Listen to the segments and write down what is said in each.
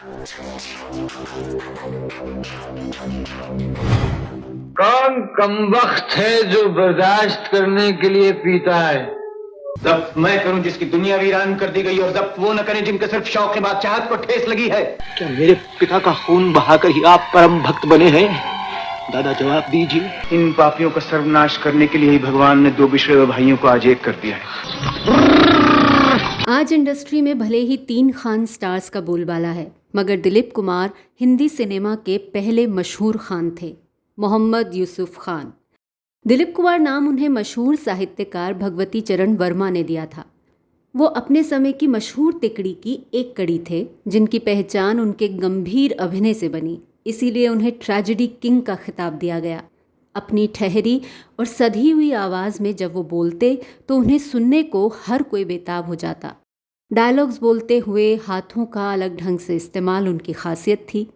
कौन कमबख्त है जो बर्दाश्त करने के लिए पीता है? जब्त मैं करूं जिसकी दुनिया वीरान कर दी गई, और जब्त वो न करें जिनके सिर्फ शौक के बाद चाहत को ठेस लगी है। क्या मेरे पिता का खून बहाकर ही आप परम भक्त बने हैं? दादा जवाब दीजिए। इन पापियों का सर्वनाश करने के लिए ही भगवान ने दो बिछड़े हुए भाइयों को आज एक कर दिया है। आज इंडस्ट्री में भले ही 3 खान स्टार्स का बोलबाला है, मगर दिलीप कुमार हिंदी सिनेमा के पहले मशहूर खान थे, मोहम्मद यूसुफ खान। दिलीप कुमार नाम उन्हें मशहूर साहित्यकार भगवती चरण वर्मा ने दिया था। वो अपने समय की मशहूर तिकड़ी की एक कड़ी थे, जिनकी पहचान उनके गंभीर अभिनय से बनी। इसीलिए उन्हें ट्रेजेडी किंग का खिताब दिया गया। अपनी ठहरी और सधी हुई आवाज़ में जब वो बोलते तो उन्हें सुनने को हर कोई बेताब हो जाता। डायलॉग्स बोलते हुए हाथों का अलग ढंग से इस्तेमाल उनकी खासियत थी।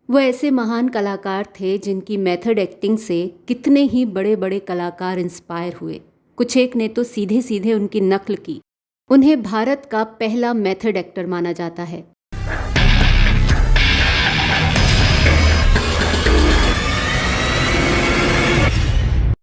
वो ऐसे महान कलाकार थे जिनकी मेथड एक्टिंग से कितने ही बड़े बड़े कलाकार इंस्पायर हुए। कुछ एक ने तो सीधे सीधे उनकी नकल की। उन्हें भारत का पहला मेथड एक्टर माना जाता है।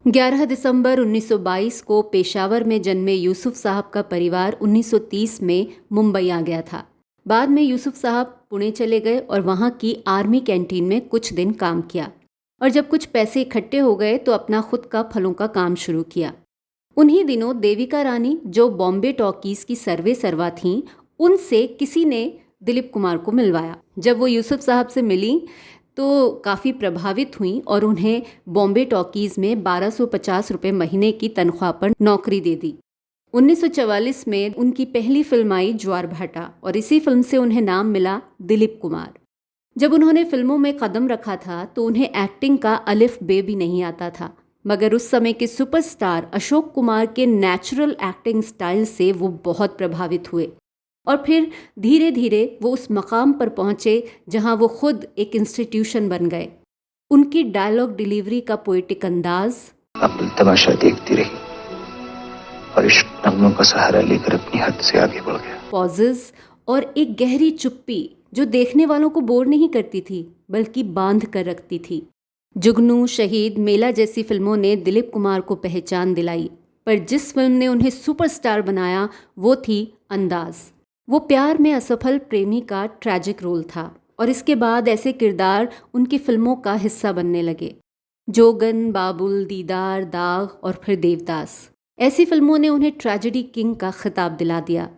ग्यारह दिसंबर 1922 को पेशावर में जन्मे यूसुफ साहब का परिवार 1930 में मुंबई आ गया था। बाद में यूसुफ साहब पुणे चले गए और वहाँ की आर्मी कैंटीन में कुछ दिन काम किया, और जब कुछ पैसे इकट्ठे हो गए तो अपना खुद का फलों का काम शुरू किया। उन्हीं दिनों देविका रानी, जो बॉम्बे टॉकीज़ की सर्वे सर्वा थीं, उनसे किसी ने दिलीप कुमार को मिलवाया। जब वो यूसुफ साहब से मिली तो काफ़ी प्रभावित हुई और उन्हें बॉम्बे टॉकीज़ में 1250 रुपये महीने की तनख्वाह पर नौकरी दे दी। 1944 में उनकी पहली फिल्म आई ज्वार भाटा, और इसी फिल्म से उन्हें नाम मिला दिलीप कुमार। जब उन्होंने फिल्मों में कदम रखा था तो उन्हें एक्टिंग का अलिफ बे भी नहीं आता था, मगर उस समय के सुपरस्टार अशोक कुमार के नेचुरल एक्टिंग स्टाइल से वो बहुत प्रभावित हुए, और फिर धीरे धीरे वो उस मकाम पर पहुँचे जहाँ वो खुद एक इंस्टीट्यूशन बन गए। उनकी डायलॉग डिलीवरी का पोएटिक अंदाज, अब तमाशा देखती रही और इश्क नगमों का सहारा लेकर अपनी हद से आगे बढ़ गया। पॉजेस और एक गहरी चुप्पी जो देखने वालों को बोर नहीं करती थी बल्कि बांध कर रखती थी। जुगनू, शहीद, मेला जैसी फिल्मों ने दिलीप कुमार को पहचान दिलाई, पर जिस फिल्म ने उन्हें सुपरस्टार बनाया वो थी अंदाज। वो प्यार में असफल प्रेमी का ट्रैजिक रोल था, और इसके बाद ऐसे किरदार उनकी फिल्मों का हिस्सा बनने लगे। जोगन, बाबुल, दीदार, दाग और फिर देवदास, ऐसी फिल्मों ने उन्हें ट्रेजेडी किंग का खिताब दिला दिया।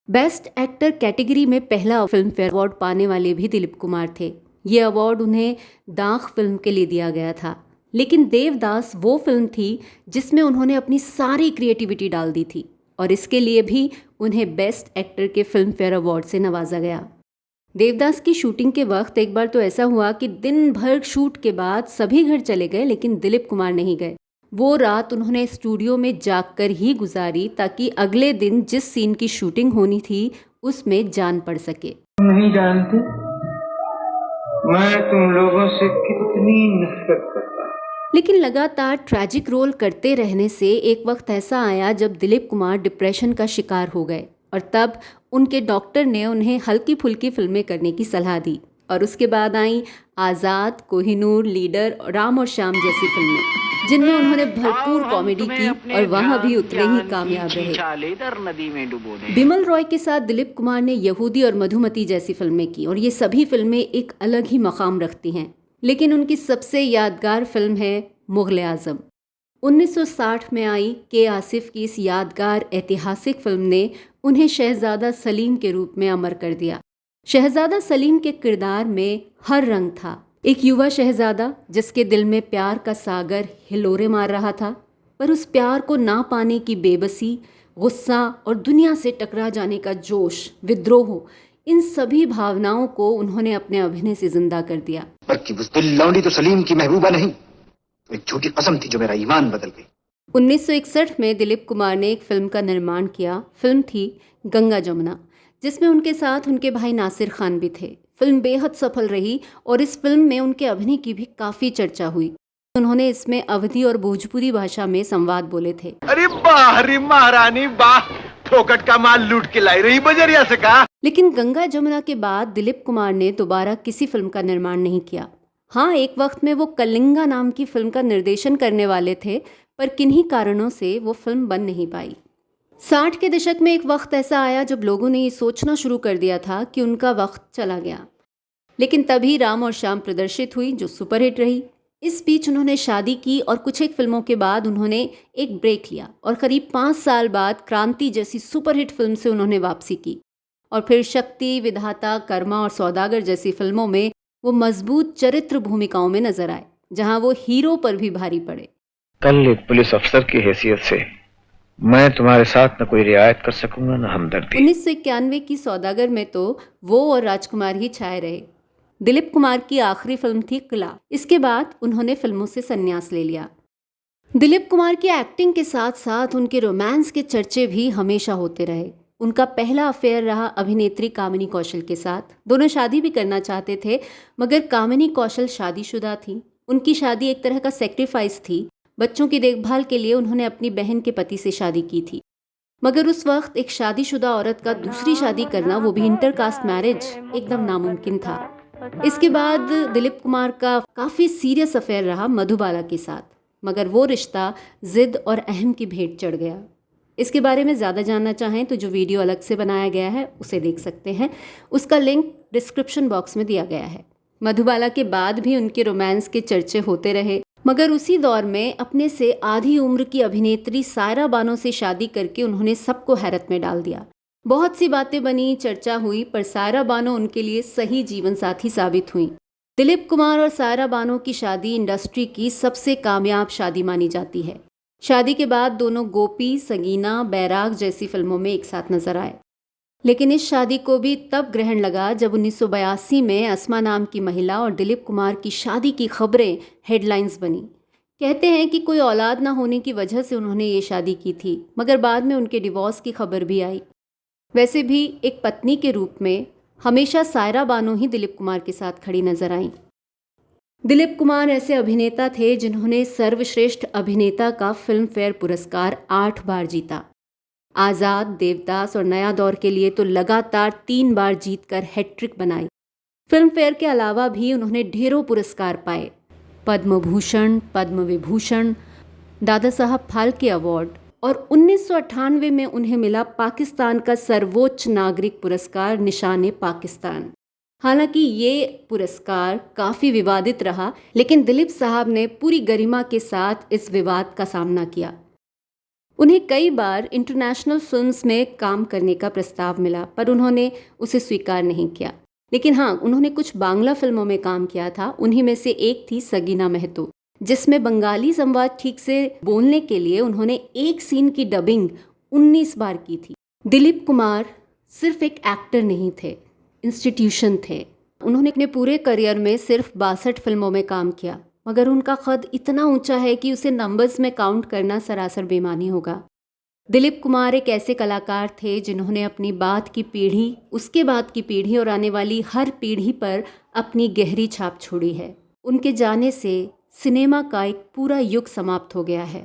बेस्ट एक्टर कैटेगरी में पहला फिल्म फेयर अवार्ड पाने वाले भी दिलीप कुमार थे। ये अवार्ड उन्हें दाग फिल्म के लिए दिया गया था, लेकिन देवदास वो फिल्म थी जिसमें उन्होंने अपनी सारी क्रिएटिविटी डाल दी थी, और इसके लिए भी उन्हें बेस्ट एक्टर के फिल्म फेयर अवार्ड से नवाजा गया। देवदास की शूटिंग के वक्त एक बार तो ऐसा हुआ कि दिन भर शूट के बाद सभी घर चले गए, लेकिन दिलीप कुमार नहीं गए। वो रात उन्होंने स्टूडियो में जागकर ही गुजारी ताकि अगले दिन जिस सीन की शूटिंग होनी थी उसमें जान पड़ सके। नहीं जानते मैं तुम लोगों से कितनी नफरत करता हूं। लेकिन लगातार ट्रैजिक रोल करते रहने से एक वक्त ऐसा आया जब दिलीप कुमार डिप्रेशन का शिकार हो गए, और तब उनके डॉक्टर ने उन्हें हल्की फुल्की फिल्में करने की सलाह दी। और उसके बाद आई आज़ाद, कोहिनूर, लीडर, राम और श्याम जैसी फिल्में, जिनमें उन्होंने भरपूर कॉमेडी की और वहाँ भी उतने ही कामयाब रहे। बिमल रॉय के साथ दिलीप कुमार ने यहूदी और मधुमती जैसी फिल्में की, और ये सभी फिल्में एक अलग ही मकाम रखती हैं। लेकिन उनकी सबसे यादगार फिल्म है मुग़ल आज़म। 1960 में आई के आसिफ की इस यादगार ऐतिहासिक फिल्म ने उन्हें शहजादा सलीम के रूप में अमर कर दिया। शहजादा सलीम के किरदार में हर रंग था। एक युवा शहजादा जिसके दिल में प्यार का सागर हिलोरे मार रहा था, पर उस प्यार को ना पाने की बेबसी, गुस्सा और दुनिया से टकरा जाने का जोश, विद्रोह, इन सभी भावनाओं को उन्होंने अपने अभिनय से जिंदा कर दिया। पर कि बुज़दिल लौंडी तो सलीम की महबूबा नहीं, तो एक झूठी कसम थी जो मेरा ईमान बदल गई। 1961 में दिलीप कुमार ने एक फिल्म का निर्माण किया। फिल्म थी गंगा जमुना, जिसमें उनके साथ उनके भाई नासिर खान भी थे। फिल्म बेहद सफल रही और इस फिल्म में उनके अभिनय की भी काफ़ी चर्चा हुई। उन्होंने इसमें अवधी और भोजपुरी भाषा में संवाद बोले थे। अरे बाह रे महारानी बाह, फोकट का माल लूट के लाई रही बजरिया से कहा। लेकिन गंगा जमुना के बाद दिलीप कुमार ने दोबारा किसी फिल्म का निर्माण नहीं किया। हाँ, एक वक्त में वो कलिंगा नाम की फिल्म का निर्देशन करने वाले थे, पर किन्हीं कारणों से वो फिल्म बन नहीं पाई। 60 के दशक में एक वक्त ऐसा आया जब लोगों ने ये सोचना शुरू कर दिया था कि उनका वक्त चला गया। लेकिन तभी राम और श्याम प्रदर्शित हुई, जो सुपरहिट रही। इस बीच उन्होंने शादी की और कुछ एक फिल्मों के बाद उन्होंने एक ब्रेक लिया और करीब 5 साल बाद क्रांति जैसी सुपरहिट फिल्म से उन्होंने वापसी की। और फिर शक्ति, विधाता, कर्मा और सौदागर जैसी फिल्मों में वो मजबूत चरित्र भूमिकाओं में नजर आए, जहां वो हीरो पर भी भारी पड़े। कल एक पुलिस अफसर की हैसियत से मैं तुम्हारे साथ न कोई रियायत कर सकूंगा न हमदर्दी। 1991 की सौदागर में तो वो और राजकुमार ही छाए रहे। दिलीप कुमार की आखिरी फिल्म थी किला। इसके बाद उन्होंने फिल्मों से संन्यास ले लिया। दिलीप कुमार की एक्टिंग के साथ साथ उनके रोमांस के चर्चे भी हमेशा होते रहे। उनका पहला अफेयर रहा अभिनेत्री कामिनी कौशल के साथ। दोनों शादी भी करना चाहते थे, मगर कामिनी कौशल शादीशुदा थी। उनकी शादी एक तरह का सेक्रीफाइस थी। बच्चों की देखभाल के लिए उन्होंने अपनी बहन के पति से शादी की थी, मगर उस वक्त एक शादीशुदा औरत का दूसरी शादी करना, वो भी इंटरकास्ट मैरिज, एकदम नामुमकिन था। इसके बाद दिलीप कुमार का काफ़ी सीरियस अफेयर रहा मधुबाला के साथ, मगर वो रिश्ता जिद और अहम की भेंट चढ़ गया। इसके बारे में ज़्यादा जानना चाहें तो जो वीडियो अलग से बनाया गया है उसे देख सकते हैं। उसका लिंक डिस्क्रिप्शन बॉक्स में दिया गया है। मधुबाला के बाद भी उनके रोमांस के चर्चे होते रहे, मगर उसी दौर में अपने से आधी उम्र की अभिनेत्री सायरा बानो से शादी करके उन्होंने सबको हैरत में डाल दिया। बहुत सी बातें बनी, चर्चा हुई, पर सायरा बानो उनके लिए सही जीवन साथी साबित हुई। दिलीप कुमार और सायरा बानो की शादी इंडस्ट्री की सबसे कामयाब शादी मानी जाती है। शादी के बाद दोनों गोपी, सगीना, बैराग जैसी फिल्मों में एक साथ नजर आए। लेकिन इस शादी को भी तब ग्रहण लगा जब 1982 में अस्मा नाम की महिला और दिलीप कुमार की शादी की खबरें हेडलाइंस बनी। कहते हैं कि कोई औलाद ना होने की वजह से उन्होंने ये शादी की थी, मगर बाद में उनके डिवोर्स की खबर भी आई। वैसे भी एक पत्नी के रूप में हमेशा सायरा बानो ही दिलीप कुमार के साथ खड़ी नजर आईं। दिलीप कुमार ऐसे अभिनेता थे जिन्होंने सर्वश्रेष्ठ अभिनेता का फिल्म फेयर पुरस्कार 8 बार जीता। आज़ाद, देवदास और नया दौर के लिए तो लगातार 3 बार जीतकर हैट्रिक बनाई। फिल्म फेयर के अलावा भी उन्होंने ढेरों पुरस्कार पाए, पद्म भूषण, पद्म विभूषण, दादा साहब फाल्के अवार्ड, और 1998 में उन्हें मिला पाकिस्तान का सर्वोच्च नागरिक पुरस्कार निशाने पाकिस्तान। हालांकि ये पुरस्कार काफ़ी विवादित रहा, लेकिन दिलीप साहब ने पूरी गरिमा के साथ इस विवाद का सामना किया। उन्हें कई बार इंटरनेशनल फिल्म्स में काम करने का प्रस्ताव मिला, पर उन्होंने उसे स्वीकार नहीं किया। लेकिन हाँ, उन्होंने कुछ बांग्ला फिल्मों में काम किया था। उन्हीं में से एक थी सगीना महतो, जिसमें बंगाली संवाद ठीक से बोलने के लिए उन्होंने एक सीन की डबिंग 19 बार की थी। दिलीप कुमार सिर्फ एक एक्टर नहीं थे, इंस्टीट्यूशन थे। उन्होंने अपने पूरे करियर में सिर्फ 62 फिल्मों में काम किया, मगर उनका कद इतना ऊंचा है कि उसे नंबर्स में काउंट करना सरासर बेमानी होगा। दिलीप कुमार एक ऐसे कलाकार थे जिन्होंने अपनी बाद की पीढ़ी, उसके बाद की पीढ़ी और आने वाली हर पीढ़ी पर अपनी गहरी छाप छोड़ी है। उनके जाने से सिनेमा का एक पूरा युग समाप्त हो गया है।